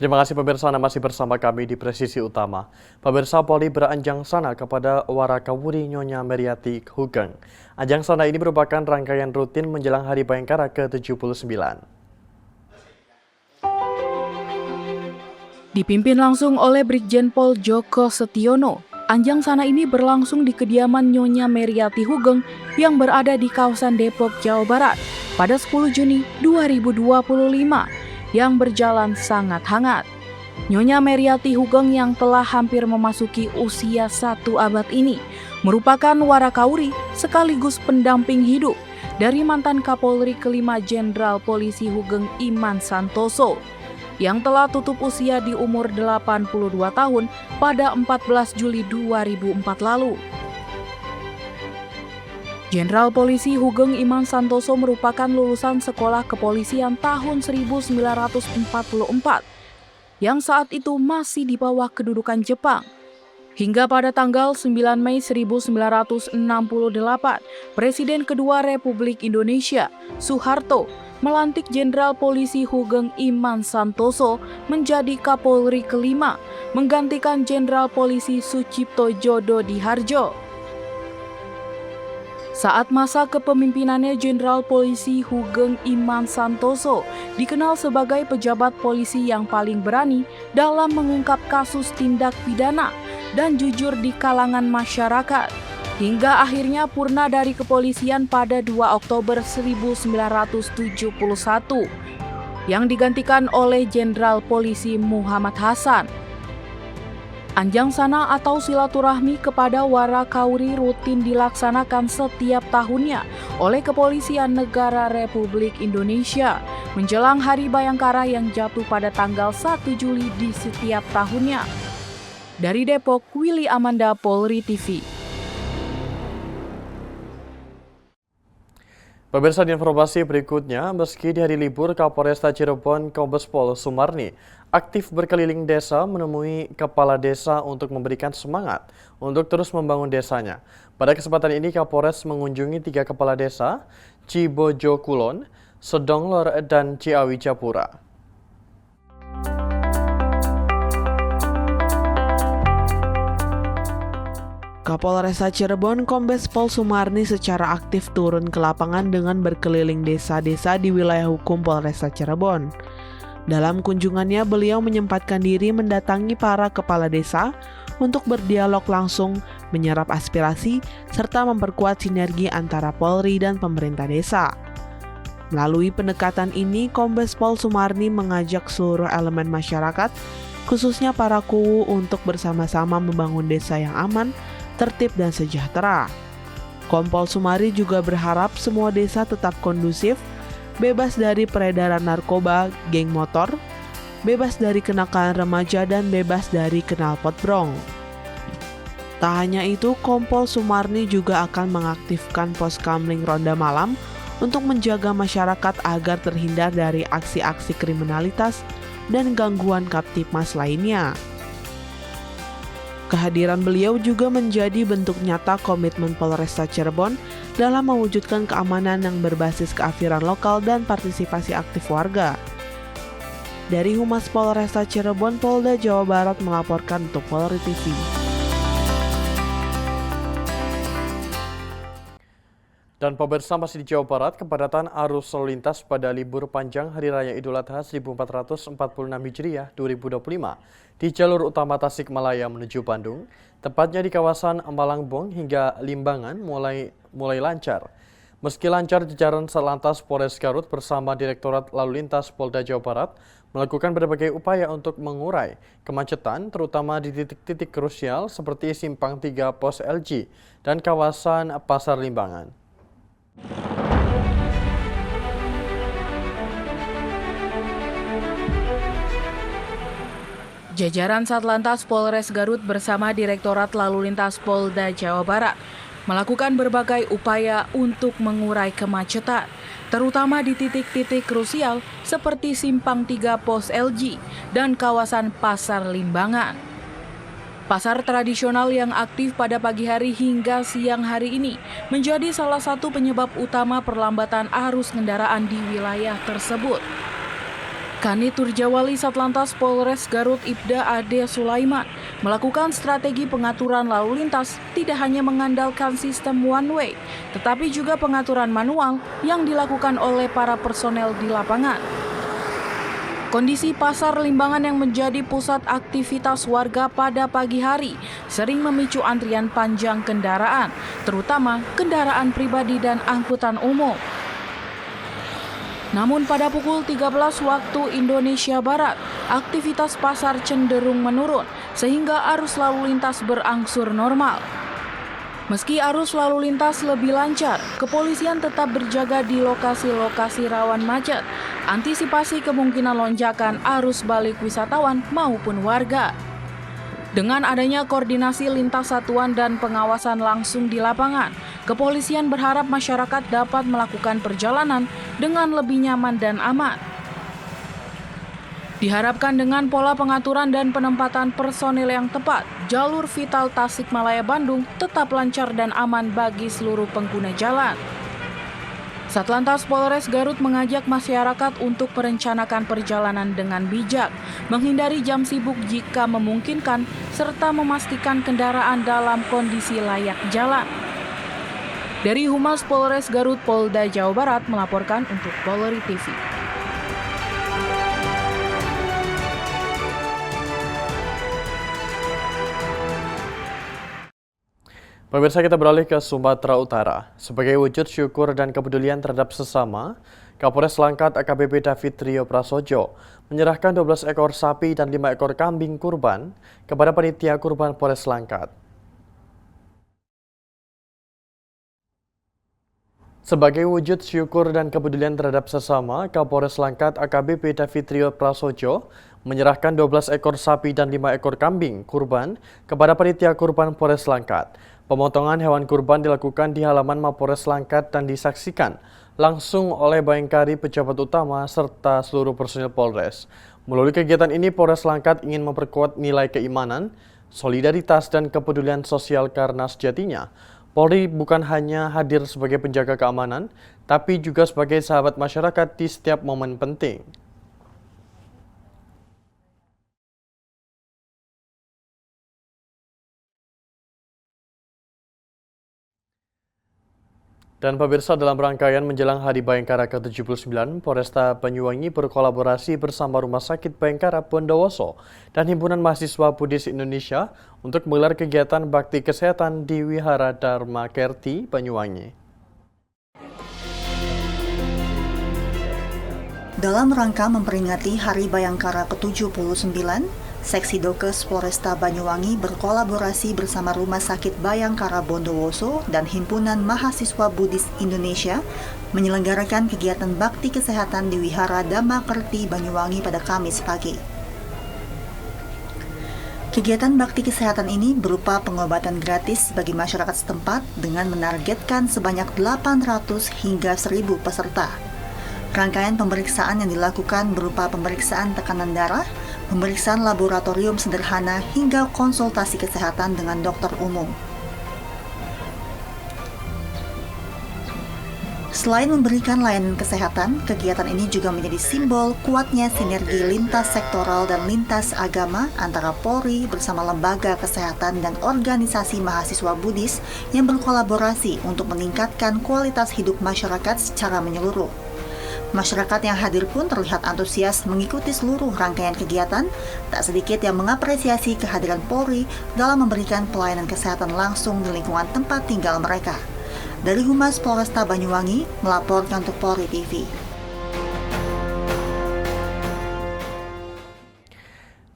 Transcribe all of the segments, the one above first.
Terima kasih pemirsa, Anda masih bersama kami di Presisi Utama. Pemirsa, Polri beranjang sana kepada Warakawuri Nyonya Meriati Hugeng. Anjang sana ini merupakan rangkaian rutin menjelang Hari Bayangkara ke-79. Dipimpin langsung oleh Brigjen Pol Joko Setiono, anjang sana ini berlangsung di kediaman Nyonya Meriati Hugeng yang berada di kawasan Depok, Jawa Barat pada 10 Juni 2025 yang berjalan sangat hangat. Nyonya Meriati Hugeng yang telah hampir memasuki usia 1 abad ini merupakan Warakawuri sekaligus pendamping hidup dari mantan Kapolri kelima Jenderal Polisi Hugeng Iman Santoso yang telah tutup usia di umur 82 tahun pada 14 Juli 2004 lalu. Jenderal Polisi Hugeng Iman Santoso merupakan lulusan Sekolah Kepolisian tahun 1944 yang saat itu masih di bawah kedudukan Jepang. Hingga pada tanggal 9 Mei 1968, Presiden kedua Republik Indonesia, Soeharto, melantik Jenderal Polisi Hugeng Iman Santoso menjadi Kapolri kelima, menggantikan Jenderal Polisi Sucipto Jododihardjo. Saat masa kepemimpinannya, Jenderal Polisi Hugeng Iman Santoso dikenal sebagai pejabat polisi yang paling berani dalam mengungkap kasus tindak pidana dan jujur di kalangan masyarakat, hingga akhirnya purna dari kepolisian pada 2 Oktober 1971 yang digantikan oleh Jenderal Polisi Muhammad Hasan. Anjang sana atau silaturahmi kepada Warakawuri rutin dilaksanakan setiap tahunnya oleh Kepolisian Negara Republik Indonesia menjelang Hari Bayangkara yang jatuh pada tanggal 1 Juli di setiap tahunnya. Dari Depok, Willy Amanda, Polri TV. Pemirsa, di informasi berikutnya, meski di hari libur, Kapolresta Cirebon Kombes Pol Sumarni aktif berkeliling desa menemui kepala desa untuk memberikan semangat untuk terus membangun desanya. Pada kesempatan ini, Kapolres mengunjungi 3 kepala desa, Cibojo Kulon, Sedonglor, dan Ciawi Japura. Kapolresta Cirebon Kombes Pol Sumarni secara aktif turun ke lapangan dengan berkeliling desa-desa di wilayah hukum Polresta Cirebon. Dalam kunjungannya, beliau menyempatkan diri mendatangi para kepala desa untuk berdialog langsung, menyerap aspirasi, serta memperkuat sinergi antara Polri dan pemerintah desa. Melalui pendekatan ini, Kombes Pol Sumarni mengajak seluruh elemen masyarakat, khususnya para kuwu, untuk bersama-sama membangun desa yang aman, tertib, dan sejahtera. Kompol Sumarni juga berharap semua desa tetap kondusif, bebas dari peredaran narkoba, geng motor, bebas dari kenakalan remaja, dan bebas dari knalpot brong. Tak hanya itu, Kompol Sumarni juga akan mengaktifkan pos kamling ronda malam untuk menjaga masyarakat agar terhindar dari aksi-aksi kriminalitas dan gangguan Kamtipmas lainnya. Kehadiran beliau juga menjadi bentuk nyata komitmen Polresta Cirebon dalam mewujudkan keamanan yang berbasis kearifan lokal dan partisipasi aktif warga. Dari Humas Polresta Cirebon, Polda Jawa Barat melaporkan untuk Polri TV. Dan pemirsa, masih di Jawa Barat, kepadatan arus lalu lintas pada libur panjang Hari Raya Idul Adha 1446 Hijriah 2025 di jalur utama Tasikmalaya menuju Bandung, tepatnya di kawasan Malangbong hingga Limbangan mulai lancar. Meski lancar, jajaran Satlantas Polres Garut bersama Direktorat Lalu Lintas Polda Jawa Barat melakukan berbagai upaya untuk mengurai kemacetan, terutama di titik-titik krusial seperti Simpang 3 Pos LG dan kawasan Pasar Limbangan. Jajaran Satlantas Polres Garut bersama Direktorat Lalu Lintas Polda Jawa Barat melakukan berbagai upaya untuk mengurai kemacetan, terutama di titik-titik krusial seperti Simpang 3 Pos LG dan kawasan Pasar Limbangan. Pasar tradisional yang aktif pada pagi hari hingga siang hari ini menjadi salah satu penyebab utama perlambatan arus kendaraan di wilayah tersebut. Kanit Turjawali Satlantas Polres Garut Ibda Ade Sulaiman melakukan strategi pengaturan lalu lintas tidak hanya mengandalkan sistem one way, tetapi juga pengaturan manual yang dilakukan oleh para personel di lapangan. Kondisi Pasar Limbangan yang menjadi pusat aktivitas warga pada pagi hari sering memicu antrian panjang kendaraan, terutama kendaraan pribadi dan angkutan umum. Namun pada pukul 13 waktu Indonesia Barat, aktivitas pasar cenderung menurun sehingga arus lalu lintas berangsur normal. Meski arus lalu lintas lebih lancar, kepolisian tetap berjaga di lokasi-lokasi rawan macet, antisipasi kemungkinan lonjakan arus balik wisatawan maupun warga. Dengan adanya koordinasi lintas satuan dan pengawasan langsung di lapangan, kepolisian berharap masyarakat dapat melakukan perjalanan dengan lebih nyaman dan aman. Diharapkan dengan pola pengaturan dan penempatan personil yang tepat, jalur vital Tasikmalaya-Bandung tetap lancar dan aman bagi seluruh pengguna jalan. Satlantas Polres Garut mengajak masyarakat untuk merencanakan perjalanan dengan bijak, menghindari jam sibuk jika memungkinkan, serta memastikan kendaraan dalam kondisi layak jalan. Dari Humas Polres Garut Polda Jawa Barat melaporkan untuk Polri TV. Pemirsa, kita beralih ke Sumatera Utara. Sebagai wujud syukur dan kepedulian terhadap sesama, Kapolres Langkat AKBP David Trio Prasojo menyerahkan 12 ekor sapi dan 5 ekor kambing kurban kepada panitia kurban Polres Langkat. Sebagai wujud syukur dan kepedulian terhadap sesama, Kapolres Langkat AKBP David Trio Prasojo menyerahkan 12 ekor sapi dan 5 ekor kambing kurban kepada panitia kurban Polres Langkat. Pemotongan hewan kurban dilakukan di halaman Mapolres Langkat dan disaksikan langsung oleh Bayangkari pejabat utama serta seluruh personil Polres. Melalui kegiatan ini, Polres Langkat ingin memperkuat nilai keimanan, solidaritas, dan kepedulian sosial karena sejatinya Polri bukan hanya hadir sebagai penjaga keamanan, tapi juga sebagai sahabat masyarakat di setiap momen penting. Dan pemirsa, dalam rangkaian menjelang Hari Bayangkara ke-79, Polresta Banyuwangi berkolaborasi bersama Rumah Sakit Bayangkara Bondowoso dan Himpunan Mahasiswa Buddhis Indonesia untuk menggelar kegiatan bakti kesehatan di Wihara Dharma Kerti, Banyuwangi. Dalam rangka memperingati Hari Bayangkara ke-79, Seksi Dokes Polresta Banyuwangi berkolaborasi bersama Rumah Sakit Bayangkara Bondowoso dan Himpunan Mahasiswa Buddhis Indonesia menyelenggarakan kegiatan bakti kesehatan di Wihara Dharma Kerti Banyuwangi pada Kamis pagi. Kegiatan bakti kesehatan ini berupa pengobatan gratis bagi masyarakat setempat dengan menargetkan sebanyak 800 hingga 1.000 peserta. Rangkaian pemeriksaan yang dilakukan berupa pemeriksaan tekanan darah, pemeriksaan laboratorium sederhana hingga konsultasi kesehatan dengan dokter umum. Selain memberikan layanan kesehatan, kegiatan ini juga menjadi simbol kuatnya sinergi lintas sektoral dan lintas agama antara Polri bersama lembaga kesehatan dan organisasi mahasiswa Buddhis yang berkolaborasi untuk meningkatkan kualitas hidup masyarakat secara menyeluruh. Masyarakat yang hadir pun terlihat antusias mengikuti seluruh rangkaian kegiatan, tak sedikit yang mengapresiasi kehadiran Polri dalam memberikan pelayanan kesehatan langsung di lingkungan tempat tinggal mereka. Dari Humas Polresta Banyuwangi, melaporkan untuk Polri TV.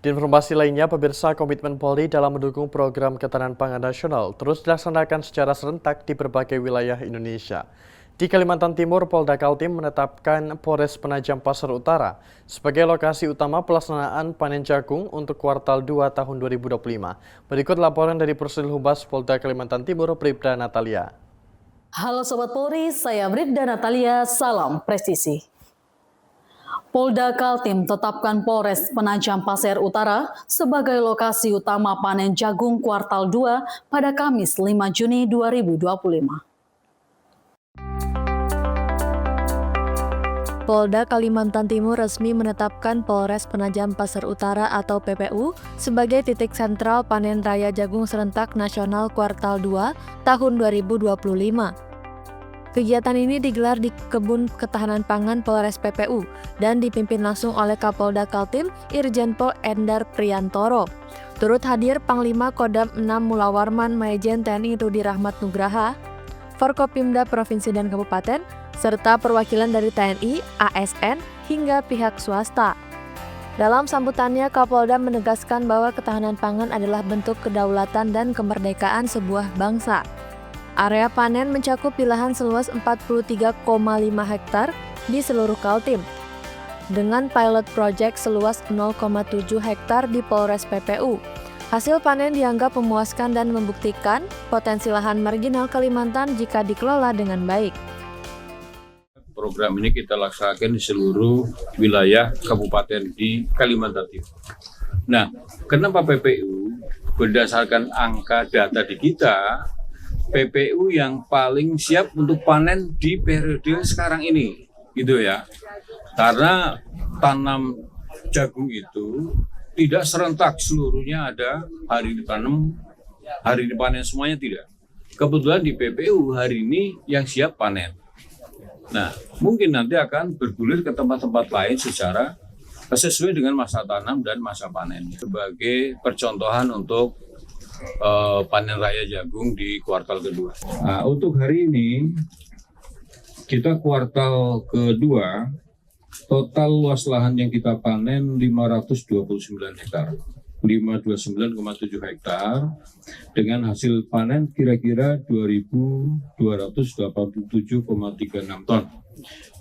Di informasi lainnya, pemirsa, komitmen Polri dalam mendukung program ketahanan pangan nasional terus dilaksanakan secara serentak di berbagai wilayah Indonesia. Di Kalimantan Timur, Polda Kaltim menetapkan Polres Penajam Pasar Utara sebagai lokasi utama pelaksanaan panen jagung untuk kuartal 2 tahun 2025. Berikut laporan dari personil Humas Polda Kalimantan Timur, Bribda Natalia. Halo Sobat Polri, saya Bribda Natalia, salam presisi. Polda Kaltim tetapkan Polres Penajam Pasir Utara sebagai lokasi utama panen jagung kuartal 2 pada Kamis 5 Juni 2025. Kapolda Kalimantan Timur resmi menetapkan Polres Penajam Pasir Utara atau PPU sebagai titik sentral panen raya jagung serentak nasional kuartal 2 tahun 2025. Kegiatan ini digelar di Kebun Ketahanan Pangan Polres PPU dan dipimpin langsung oleh Kapolda Kaltim Irjen Pol Endar Priantoro. Turut hadir Panglima Kodam 6 Mulawarman Majen TNI Rudi Rahmat Nugraha, Forkopimda Provinsi dan Kabupaten, serta perwakilan dari TNI, ASN, hingga pihak swasta. Dalam sambutannya, Kapolda menegaskan bahwa ketahanan pangan adalah bentuk kedaulatan dan kemerdekaan sebuah bangsa. Area panen mencakup wilahan seluas 43,5 hektar di seluruh Kaltim, dengan pilot project seluas 0,7 hektar di Polres PPU. Hasil panen dianggap memuaskan dan membuktikan potensi lahan marginal Kalimantan jika dikelola dengan baik. Program ini kita laksanakan di seluruh wilayah kabupaten di Kalimantan Timur. Nah, kenapa PPU? Berdasarkan angka data di kita, PPU yang paling siap untuk panen di periode sekarang ini, gitu ya. Karena tanam jagung itu tidak serentak seluruhnya ada hari ditanam, hari dipanen semuanya tidak. Kebetulan di PPU hari ini yang siap panen. Nah, mungkin nanti akan bergulir ke tempat-tempat lain secara sesuai dengan masa tanam dan masa panen. Sebagai percontohan untuk panen raya jagung di kuartal kedua. Nah, untuk hari ini, kita kuartal kedua, total luas lahan yang kita panen 529 hektar. 529,7 hektar dengan hasil panen kira-kira 2.287,36 ton.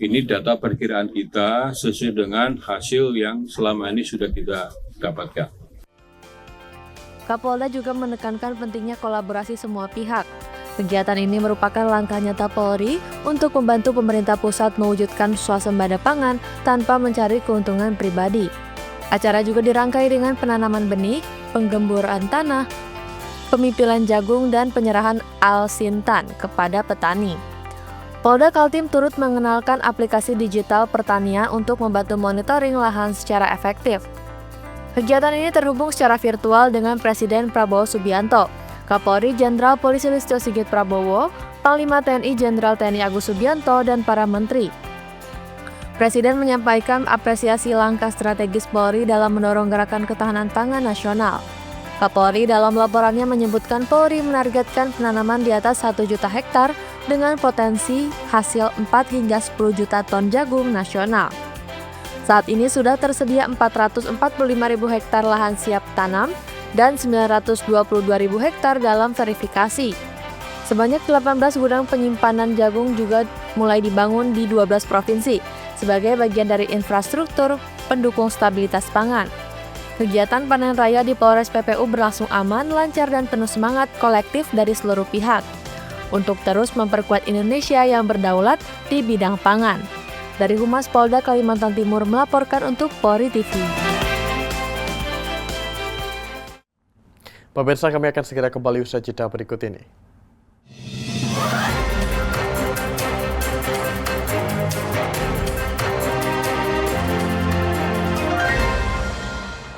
Ini data perkiraan kita sesuai dengan hasil yang selama ini sudah kita dapatkan. Kapolda juga menekankan pentingnya kolaborasi semua pihak. Kegiatan ini merupakan langkah nyata Polri untuk membantu pemerintah pusat mewujudkan swasembada pangan tanpa mencari keuntungan pribadi. Acara juga dirangkai dengan penanaman benih, penggemburan tanah, pemipilan jagung, dan penyerahan alsintan kepada petani. Polda Kaltim turut mengenalkan aplikasi digital pertanian untuk membantu monitoring lahan secara efektif. Kegiatan ini terhubung secara virtual dengan Presiden Prabowo Subianto, Kapolri Jenderal Polisi Listio Sigit Prabowo, Panglima TNI Jenderal TNI Agus Subianto, dan para menteri. Presiden menyampaikan apresiasi langkah strategis Polri dalam mendorong gerakan ketahanan pangan nasional. Kapolri dalam laporannya menyebutkan Polri menargetkan penanaman di atas 1 juta hektar dengan potensi hasil 4 hingga 10 juta ton jagung nasional. Saat ini sudah tersedia 445.000 hektar lahan siap tanam dan 922.000 hektar dalam verifikasi. Sebanyak 18 gudang penyimpanan jagung juga mulai dibangun di 12 provinsi sebagai bagian dari infrastruktur pendukung stabilitas pangan. Kegiatan panen raya di Polres PPU berlangsung aman, lancar, dan penuh semangat kolektif dari seluruh pihak untuk terus memperkuat Indonesia yang berdaulat di bidang pangan. Dari Humas Polda Kalimantan Timur melaporkan untuk Polri TV. Pemirsa, kami akan segera kembali usai jeda berikut ini.